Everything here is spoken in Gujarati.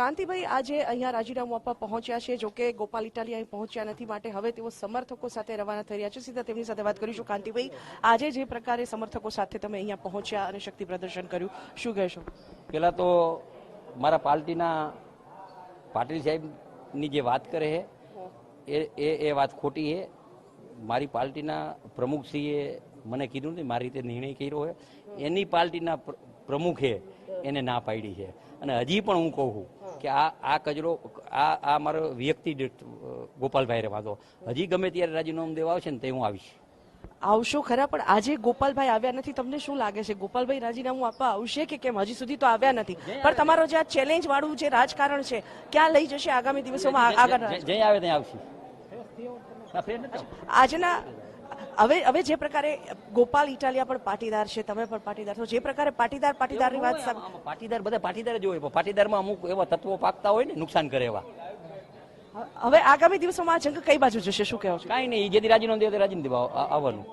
કાંતિભાઈ આજે અહીંયા રાજીનામું આપવા પહોંચ્યા છે, જોકે ગોપાલ ઇટાલિયા અહીં પહોંચ્યા નથી, માટે હવે તેઓ સમર્થકો સાથે રવાના થઈ રહ્યા છે. સીધા તેમની સાથે વાત કરીશું. કાંતિભાઈ, આજે જે પ્રકારે સમર્થકો સાથે તમે અહીંયા પહોંચ્યા અને શક્તિ પ્રદર્શન કર્યું, શું કહેશો? પહેલા તો મારા પાર્ટીના પાટીલ સાહેબની જે વાત કરે છે એ વાત ખોટી છે. મારી પાર્ટીના પ્રમુખશ્રીએ મને કીધું ને મારી રીતે નિર્ણય કર્યો છે, એની પાર્ટીના પ્રમુખે એને ના પાડી છે. અને હજી પણ હું કહું છું કે આ કચરો આ મારો વ્યક્તિ ગોપાલભાઈ વાંધો, હજી ગમે ત્યારે રાજીનામું દેવા આવશે ને તે હું આવીશ. આવશો ખરા, પણ આજે ગોપાલભાઈ આવ્યા નથી. તમને શું લાગે છે, ગોપાલભાઈ રાજીનામું આપવા આવશે કે કેમ? હજી સુધી તો આવ્યા નથી, પણ તમારો જે આ ચેલેન્જ વાળું જે રાજકારણ છે ક્યાં લઈ જશે આગામી દિવસોમાં? આગળ જઈ આવે ત્યાં આવશે. આજના હવે જે પ્રકારે ગોપાલ ઇટાલિયા પણ પાટીદાર છે, તમે પણ પાટીદાર છો, જે પ્રકારે પાટીદારની વાત પાટીદાર બધા પાટીદાર જ હોય, પાટીદારમાં અમુક એવા તત્વો પાકતા હોય ને નુકસાન કરે એવા. હવે આગામી દિવસોમાં આ જંગ કઈ બાજુ જશે, શું કહેવું છે? કાંઈ નહીં, જેથી રાજીનામું દે રાજીનામું દેવા આવવાનું.